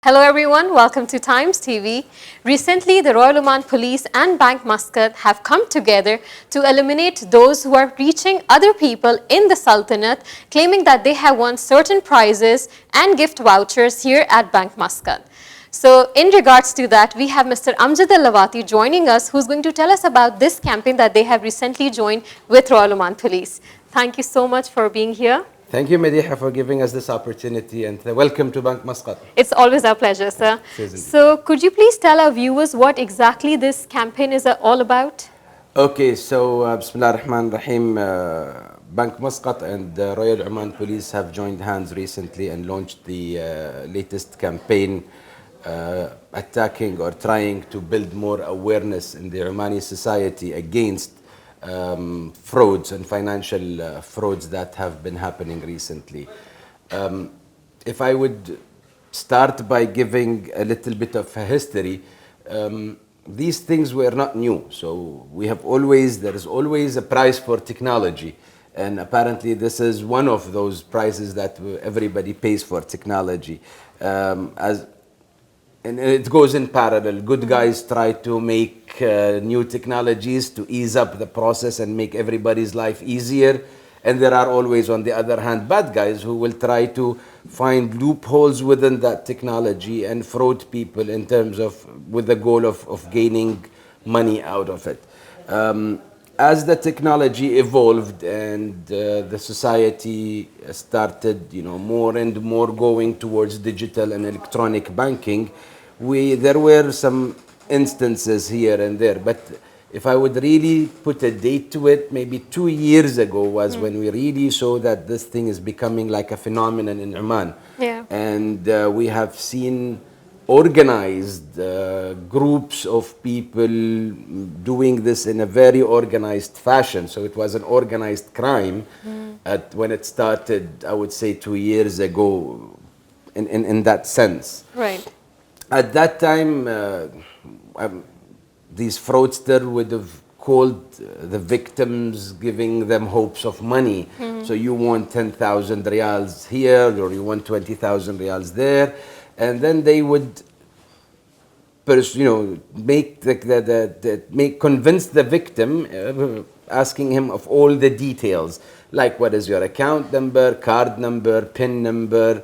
Hello everyone, welcome to Times TV. Recently, the Royal Oman Police and Bank Muscat have come together to eliminate those who are reaching other people in the Sultanate, claiming that they have won certain prizes and gift vouchers here at Bank Muscat. So in regards to that, we have Mr. Amjad Al-Lawati joining us, who's going to tell us about this campaign that they have recently joined with Royal Oman Police. Thank you so much for being here. Thank you, Mediha, for giving us this opportunity, and welcome to Bank Muscat. It's always our pleasure, sir. So could you please tell our viewers what exactly this campaign is all about? Okay, so Bismillah ar-Rahman ar-Rahim, Bank Muscat and the Royal Oman Police have joined hands recently and launched the latest campaign attacking or trying to build more awareness in the Omani society against frauds and financial frauds that have been happening recently. If I would start by giving a little bit of a history, these things were not new. So there is always a price for technology. And apparently this is one of those prices that everybody pays for technology. And it goes in parallel. Good guys try to make new technologies to ease up the process and make everybody's life easier. And there are always, on the other hand, bad guys who will try to find loopholes within that technology and fraud people in terms of, with the goal of gaining money out of it. As the technology evolved and the society started, more and more going towards digital and electronic banking, there were some instances here and there. But if I would really put a date to it, maybe 2 years ago was when we really saw that this thing is becoming like a phenomenon in Oman. Yeah. And we have seen organized groups of people doing this in a very organized fashion. So it was an organized crime when it started, I would say 2 years ago in that sense. Right. At that time, these fraudsters would have called the victims, giving them hopes of money. So you want 10,000 riyals here, or you want 20,000 riyals there. And then they would, convince the victim, asking him of all the details, like what is your account number, card number, PIN number,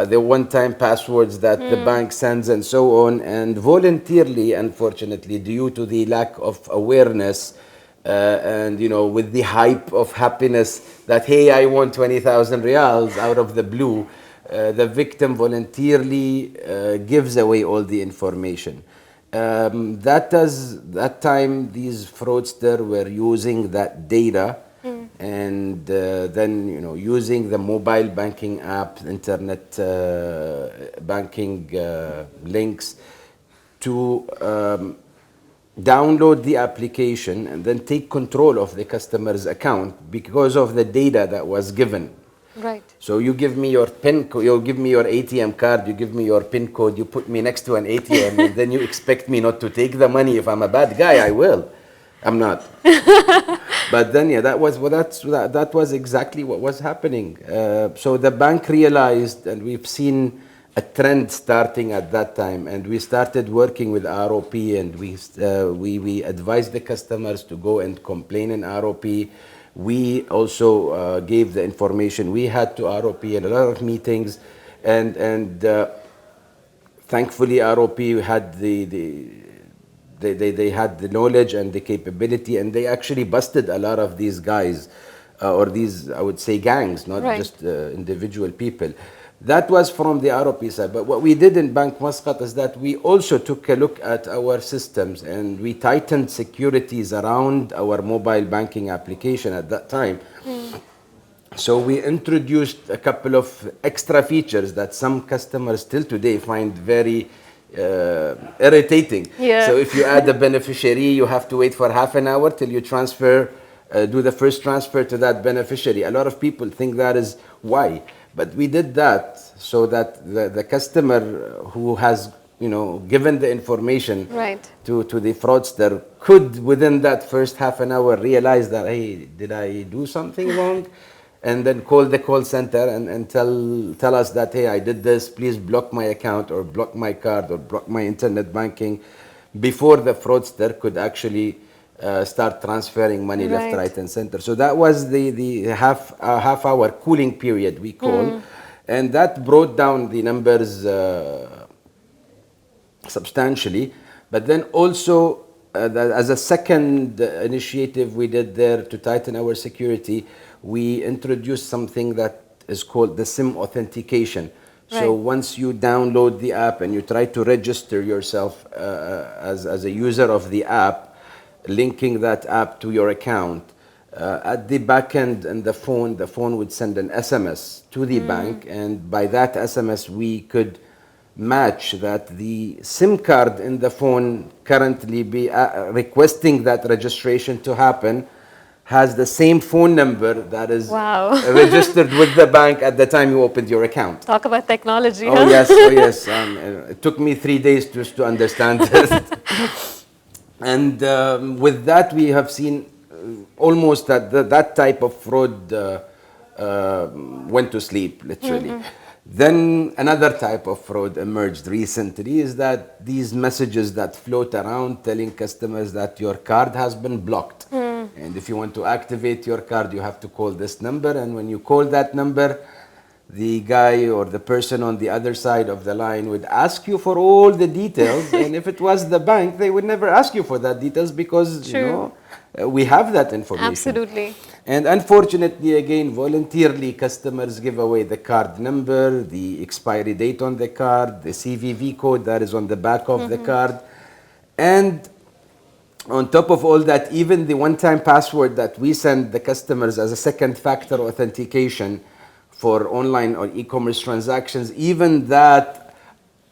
the one-time passwords that the bank sends, and so on. And voluntarily, unfortunately, due to the lack of awareness and with the hype of happiness that, hey, I want 20,000 riyals out of the blue, the victim voluntarily gives away all the information. That time, these fraudsters were using that data and then using the mobile banking app, internet banking links to download the application and then take control of the customer's account because of the data that was given. Right. So you give me your PIN code, you give me your ATM card, you give me your PIN code, you put me next to an ATM, and then you expect me not to take the money. If I'm a bad guy, I will. I'm not. But then, yeah, that was exactly what was happening. So the bank realized, and we've seen a trend starting at that time, and we started working with ROP, and we advised the customers to go and complain in ROP. We also gave the information we had to ROP in a lot of meetings, and thankfully ROP had they had the knowledge and the capability, and they actually busted a lot of these guys, or these, I would say, gangs, not just individual people. That was from the ROP side. But what we did in Bank Muscat is that we also took a look at our systems, and we tightened securities around our mobile banking application at that time. So we introduced a couple of extra features that some customers still today find very irritating. Yeah. So if you add a beneficiary, you have to wait for half an hour till you do the first transfer to that beneficiary. A lot of people think that is why. But we did that so that the customer who has given the information to the fraudster could, within that first half an hour, realize that, hey, did I do something wrong? and then call the call center and tell us that, hey, I did this, please block my account or block my card or block my internet banking, before the fraudster could actually start transferring money left, Right. right, and center. So that was the half hour cooling period, we call, and that brought down the numbers substantially. But then also, as a second initiative we did there to tighten our security, we introduced something that is called the SIM authentication. So Right. once you download the app and you try to register yourself as a user of the app, linking that app to your account, at the back end and the phone would send an SMS to the bank, and by that SMS we could match that the SIM card in the phone currently be requesting that registration to happen has the same phone number that is Wow. registered with the bank at the time you opened your account. Talk about technology, Oh huh? yes, oh yes. It took me 3 days just to understand it. And with that, we have seen almost that type of fraud went to sleep, literally. Then another type of fraud emerged recently, is that these messages that float around telling customers that your card has been blocked. And if you want to activate your card, you have to call this number. And when you call that number, the guy or the person on the other side of the line would ask you for all the details. And if it was the bank, they would never ask you for that details because, True. we have that information. Absolutely. And unfortunately, again, voluntarily, customers give away the card number, the expiry date on the card, the CVV code that is on the back of the card. And on top of all that, even the one-time password that we send the customers as a second factor authentication for online or e-commerce transactions, even that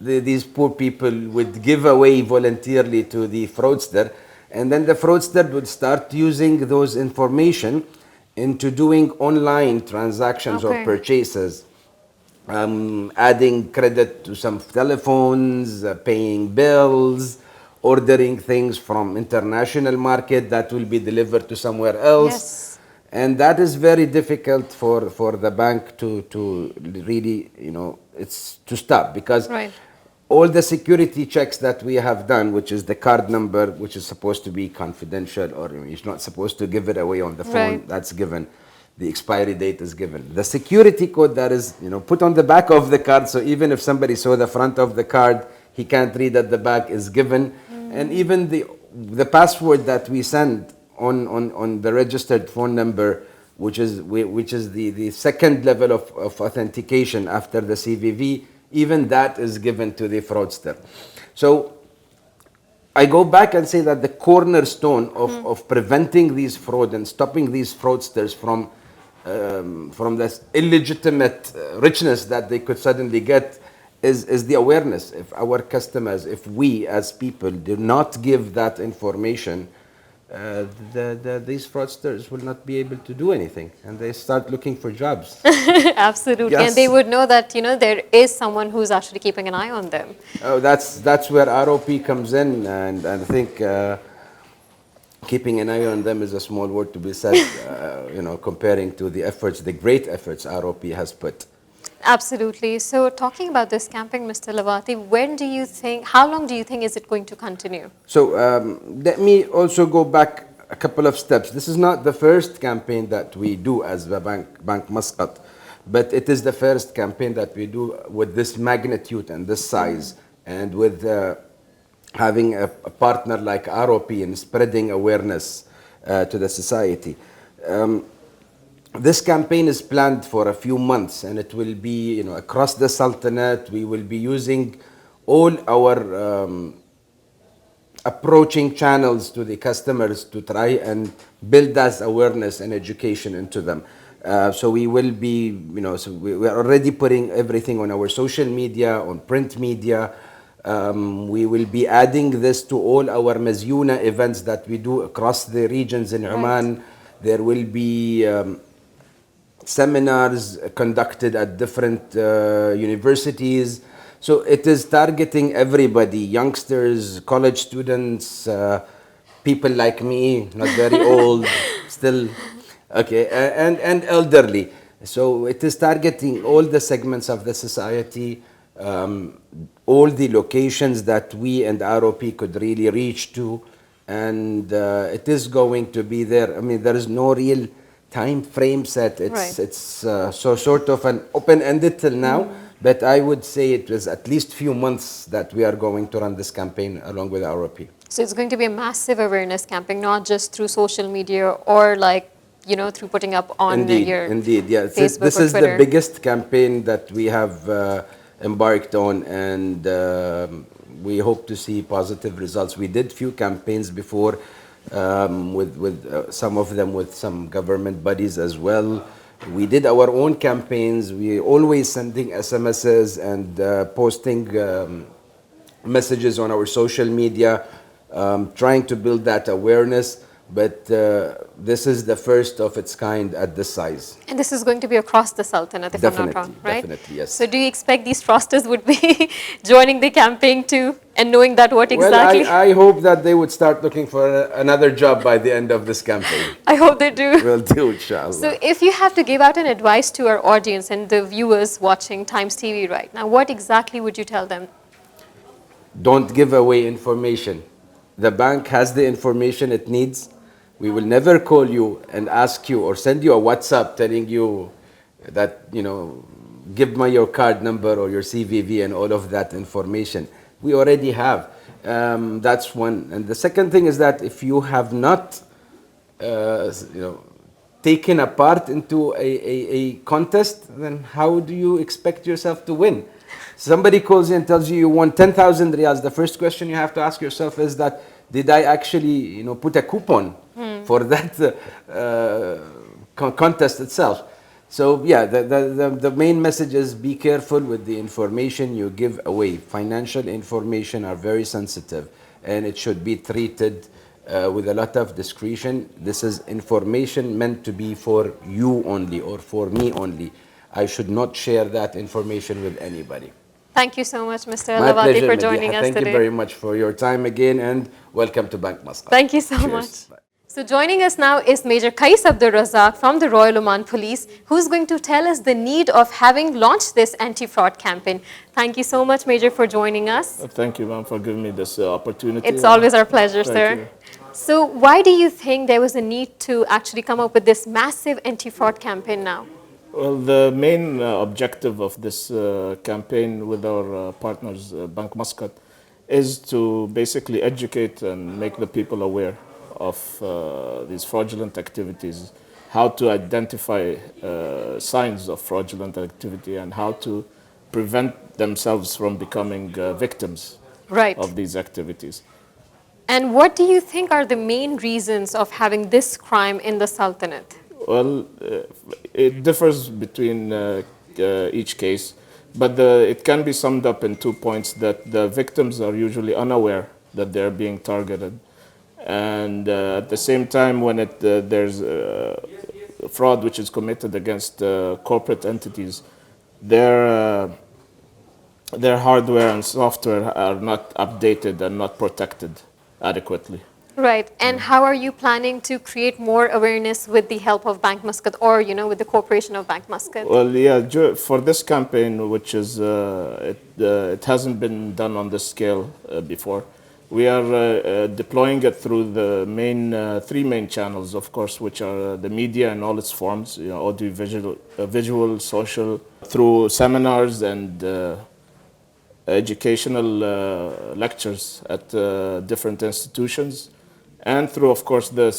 these poor people would give away voluntarily to the fraudster, and then the fraudster would start using those information into doing online transactions or Okay. purchases, adding credit to some telephones, paying bills, ordering things from international market that will be delivered to somewhere else. Yes. And that is very difficult for the bank to really, it's to stop, because Right. all the security checks that we have done, which is the card number, which is supposed to be confidential, or you're not supposed to give it away on the phone, Right. that's given. The expiry date is given. The security code that is, put on the back of the card, so even if somebody saw the front of the card, he can't read at the back, is given. And even the password that we send on the registered phone number, which is the second level of authentication after the CVV, even that is given to the fraudster. So I go back and say that the cornerstone of preventing these fraud and stopping these fraudsters from this illegitimate richness that they could suddenly get is the awareness. If our customers, if we as people do not give that information, these fraudsters will not be able to do anything, and they start looking for jobs. Absolutely. And Yes. they would know that, there is someone who's actually keeping an eye on them. Oh, that's where ROP comes in, and I think keeping an eye on them is a small word to be said, comparing to the great efforts ROP has put. Absolutely. So talking about this camping, Mr. Lavati, how long do you think is it going to continue? So let me also go back a couple of steps. This is not the first campaign that we do as the Bank Muscat, but it is the first campaign that we do with this magnitude and this size, and with having a partner like ROP and spreading awareness to the society. This campaign is planned for a few months, and it will be across the Sultanate. We will be using all our approaching channels to the customers to try and build that awareness and education into them. So we will be, so we are already putting everything on our social media, on print media. We will be adding this to all our Mazyuna events that we do across the regions in Oman. There will be seminars conducted at different universities. So it is targeting everybody, youngsters, college students, people like me, not very old, still Okay, and elderly. So it is targeting all the segments of the society, all the locations that we and ROP could really reach to, and it is going to be there. I mean, there is no real time frame set. Right. It's so sort of an open-ended till now, but I would say it was at least few months that we are going to run this campaign along with ROP. So it's going to be a massive awareness campaign, not just through social media or like, you know, through putting up on your Indeed, yeah. Facebook This or is the Twitter. biggest campaign that we have embarked on, and we hope to see positive results. We did few campaigns before, with some of them with some government bodies as well. We did our own campaigns. We always sending SMSs and posting messages on our social media, trying to build that awareness. But this is the first of its kind at this size. And this is going to be across the Sultanate, if I'm not wrong, right? Definitely, yes. So do you expect these fraudsters would be joining the campaign too and knowing that what exactly? Well, I hope that they would start looking for another job by the end of this campaign. I hope they do. We'll do, inshallah. So if you have to give out an advice to our audience and the viewers watching Times TV right now, what exactly would you tell them? Don't give away information. The bank has the information it needs. We will never call you and ask you or send you a WhatsApp telling you that, you know, give me your card number or your CVV and all of that information. We already have. That's one. And the second thing is that if you have not, taken a part into a contest, then how do you expect yourself to win? Somebody calls you and tells you won 10,000 riyals. The first question you have to ask yourself is that, did I actually, put a coupon for that contest itself? So yeah, the main message is be careful with the information you give away. Financial information are very sensitive, and it should be treated with a lot of discretion. This is information meant to be for you only or for me only. I should not share that information with anybody. Thank you so much, Mr. My Lavati, pleasure, for joining Madiha. us Thank today. you very much for your time again, and welcome to Bank Muscat. Thank you so Cheers. much. Bye. So joining us now is Major Qais Abdul Razak from the Royal Oman Police, who's going to tell us the need of having launched this anti-fraud campaign. Thank you so much, Major, for joining us. Thank you, ma'am, for giving me this opportunity. It's always our pleasure, Thank sir. you. So why do you think there was a need to actually come up with this massive anti-fraud campaign now? Well, the main objective of this campaign with our partners, Bank Muscat, is to basically educate and make the people aware of these fraudulent activities, how to identify signs of fraudulent activity, and how to prevent themselves from becoming victims of these activities. And what do you think are the main reasons of having this crime in the Sultanate? Well, it differs between each case, but it can be summed up in 2 points: that the victims are usually unaware that they're being targeted, and at the same time, when there's fraud which is committed against corporate entities, their hardware and software are not updated and not protected adequately. Right. And how are you planning to create more awareness with the help of Bank Muscat, or, with the cooperation of Bank Muscat? Well, yeah, for this campaign, which is, it hasn't been done on this scale before, we are deploying it through the three main channels, of course, which are the media in all its forms, audio, visual, social, through seminars and educational lectures at different institutions, and through, of course, the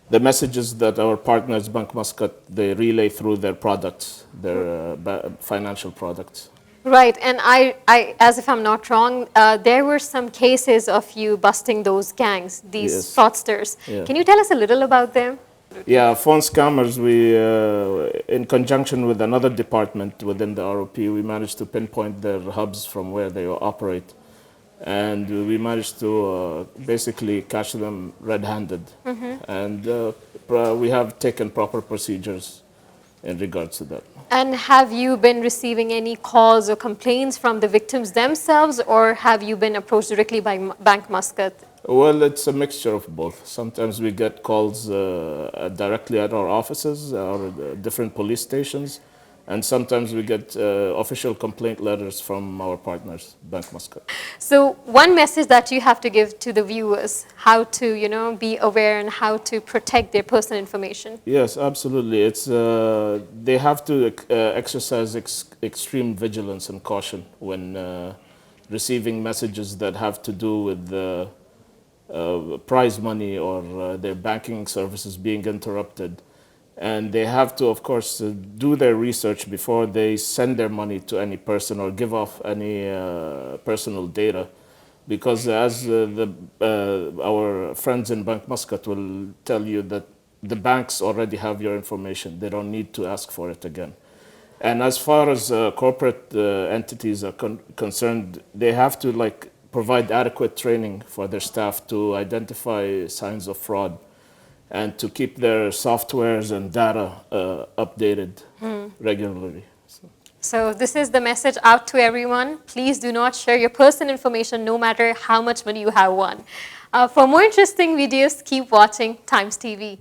messages that our partners, Bank Muscat, they relay through their products, their financial products. Right, and I, as if I'm not wrong, there were some cases of you busting those gangs, these fraudsters. Yeah. Can you tell us a little about them? Yeah, phone scammers, we, in conjunction with another department within the ROP, we managed to pinpoint their hubs from where they operate. And we managed to basically catch them red-handed. And we have taken proper procedures in regards to that. And have you been receiving any calls or complaints from the victims themselves, or have you been approached directly by Bank Muscat? Well, it's a mixture of both. Sometimes we get calls directly at our offices or different police stations, and sometimes we get official complaint letters from our partners, Bank Muscat. So one message that you have to give to the viewers, how to, be aware and how to protect their personal information. Yes, absolutely. It's they have to exercise extreme vigilance and caution when receiving messages that have to do with prize money or their banking services being interrupted. And they have to, of course, do their research before they send their money to any person or give off any personal data. Because as our friends in Bank Muscat will tell you that the banks already have your information. They don't need to ask for it again. And as far as corporate entities are concerned, they have to provide adequate training for their staff to identify signs of fraud and to keep their softwares and data updated regularly. So this is the message out to everyone. Please do not share your personal information no matter how much money you have won. For more interesting videos, keep watching Times TV.